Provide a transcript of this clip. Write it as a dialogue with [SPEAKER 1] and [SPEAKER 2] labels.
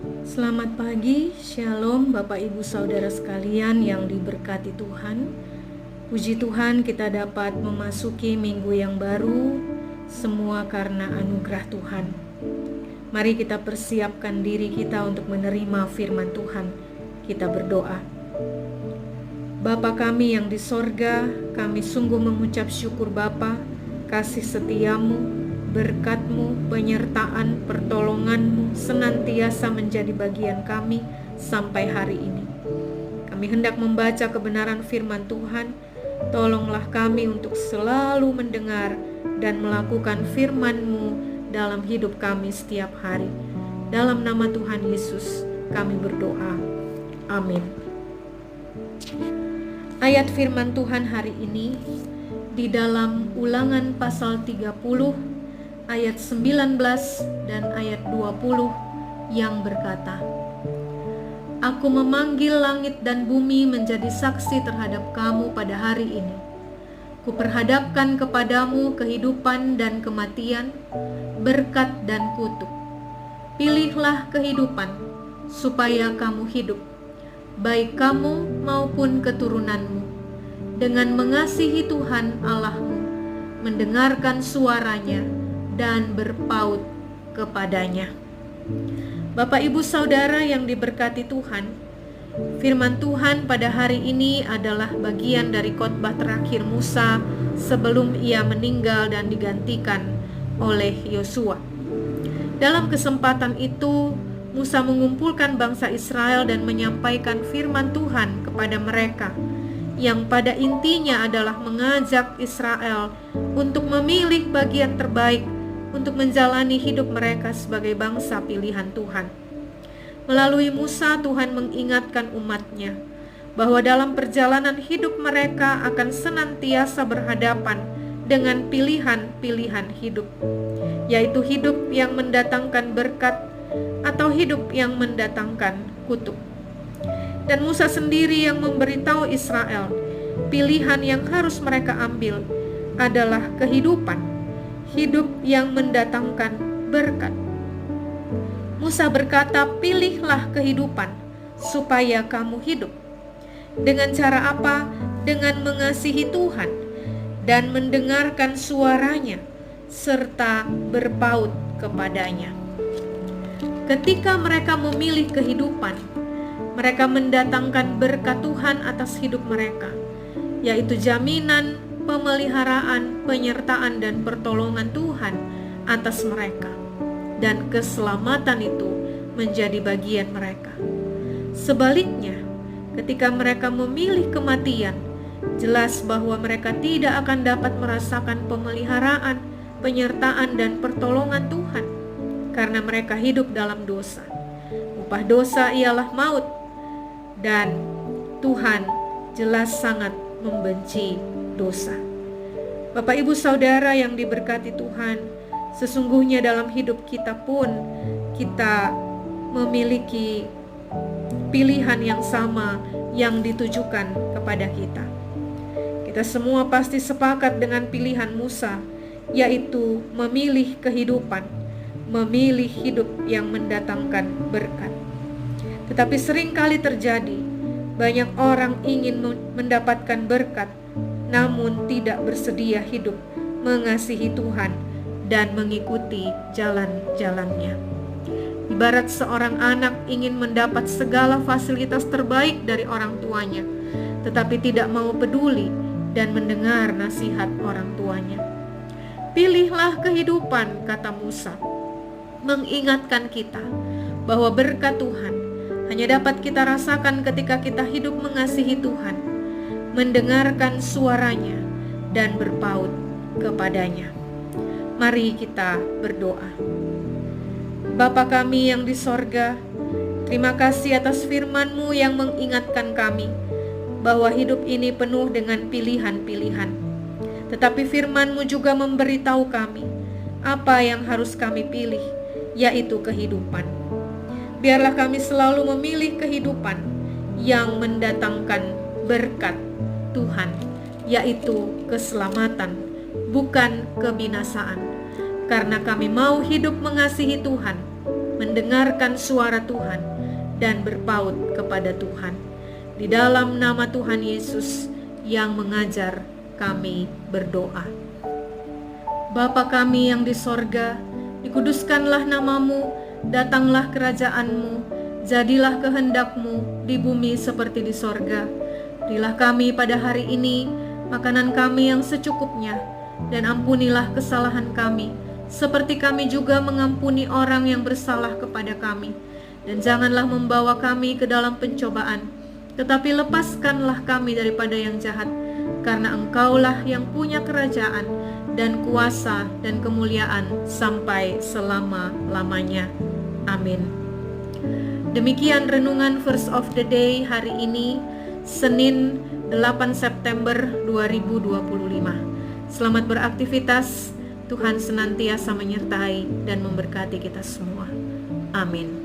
[SPEAKER 1] Selamat pagi, Shalom Bapak Ibu Saudara sekalian yang diberkati Tuhan. Puji Tuhan kita dapat memasuki minggu yang baru, semua karena anugerah Tuhan. Mari kita persiapkan diri kita untuk menerima firman Tuhan. Kita berdoa. Bapa kami yang di sorga, kami sungguh mengucap syukur Bapa, kasih setiamu, berkat-Mu, penyertaan, pertolongan-Mu senantiasa menjadi bagian kami sampai hari ini. Kami hendak membaca kebenaran firman Tuhan. Tolonglah kami untuk selalu mendengar dan melakukan firman-Mu dalam hidup kami setiap hari. Dalam nama Tuhan Yesus kami berdoa. Amin. Ayat firman Tuhan hari ini di dalam Ulangan pasal 30 ayat 19 dan ayat 20 yang berkata, Aku memanggil langit dan bumi menjadi saksi terhadap kamu pada hari ini. Kuperhadapkan kepadamu kehidupan dan kematian, berkat dan kutuk. Pilihlah kehidupan, supaya kamu hidup, baik kamu maupun keturunanmu, dengan mengasihi Tuhan Allahmu, mendengarkan suaranya, dan berpaut kepadanya. Bapak Ibu Saudara yang diberkati Tuhan, firman Tuhan pada hari ini adalah bagian dari khotbah terakhir Musa sebelum ia meninggal dan digantikan oleh Yosua. Dalam kesempatan itu, Musa mengumpulkan bangsa Israel dan menyampaikan firman Tuhan kepada mereka, yang pada intinya adalah mengajak Israel untuk memilih bagian terbaik untuk menjalani hidup mereka sebagai bangsa pilihan Tuhan. Melalui Musa, Tuhan mengingatkan umatnya bahwa dalam perjalanan hidup mereka akan senantiasa berhadapan dengan pilihan-pilihan hidup, yaitu hidup yang mendatangkan berkat atau hidup yang mendatangkan kutuk. Dan Musa sendiri yang memberitahu Israel, pilihan yang harus mereka ambil adalah kehidupan, hidup yang mendatangkan berkat. Musa berkata, pilihlah kehidupan supaya kamu hidup. Dengan cara apa? Dengan mengasihi Tuhan dan mendengarkan suaranya serta berpaut kepadanya. Ketika mereka memilih kehidupan, mereka mendatangkan berkat Tuhan atas hidup mereka, yaitu jaminan, pemeliharaan, penyertaan, dan pertolongan Tuhan atas mereka. Dan keselamatan itu menjadi bagian mereka. Sebaliknya, ketika mereka memilih kematian, jelas bahwa mereka tidak akan dapat merasakan pemeliharaan, penyertaan, dan pertolongan Tuhan, karena mereka hidup dalam dosa. Upah dosa ialah maut, dan Tuhan jelas sangat membenci dosa. Bapak Ibu Saudara yang diberkati Tuhan, sesungguhnya dalam hidup kita pun kita memiliki pilihan yang sama yang ditujukan kepada kita. Kita semua pasti sepakat dengan pilihan Musa, yaitu memilih kehidupan, memilih hidup yang mendatangkan berkat. Tetapi seringkali terjadi, banyak orang ingin mendapatkan berkat, namun tidak bersedia hidup mengasihi Tuhan dan mengikuti jalan-jalannya. Ibarat seorang anak ingin mendapat segala fasilitas terbaik dari orang tuanya, tetapi tidak mau peduli dan mendengar nasihat orang tuanya. Pilihlah kehidupan, kata Musa, mengingatkan kita bahwa berkat Tuhan hanya dapat kita rasakan ketika kita hidup mengasihi Tuhan, mendengarkan suaranya, dan berpaut kepadanya. Mari kita berdoa. Bapa kami yang di sorga, terima kasih atas firman-Mu yang mengingatkan kami bahwa hidup ini penuh dengan pilihan-pilihan. Tetapi firman-Mu juga memberitahu kami apa yang harus kami pilih, yaitu kehidupan. Biarlah kami selalu memilih kehidupan yang mendatangkan berkat Tuhan, yaitu keselamatan, bukan kebinasaan. Karena kami mau hidup mengasihi Tuhan mendengarkan suara Tuhan, dan berpaut kepada Tuhan. Di dalam nama Tuhan Yesus yang mengajar kami berdoa. Bapa kami yang di sorga, dikuduskanlah namamu, datanglah kerajaanmu, jadilah kehendak-Mu di bumi seperti di sorga. Berilah kami pada hari ini makanan kami yang secukupnya, dan ampunilah kesalahan kami, seperti kami juga mengampuni orang yang bersalah kepada kami. Dan janganlah membawa kami ke dalam pencobaan, tetapi lepaskanlah kami daripada yang jahat, karena Engkaulah yang punya kerajaan dan kuasa dan kemuliaan sampai selama-lamanya. Amin. Demikian renungan Verse of the Day hari ini, Senin 8 September 2025. Selamat beraktivitas. Tuhan senantiasa menyertai dan memberkati kita semua. Amin.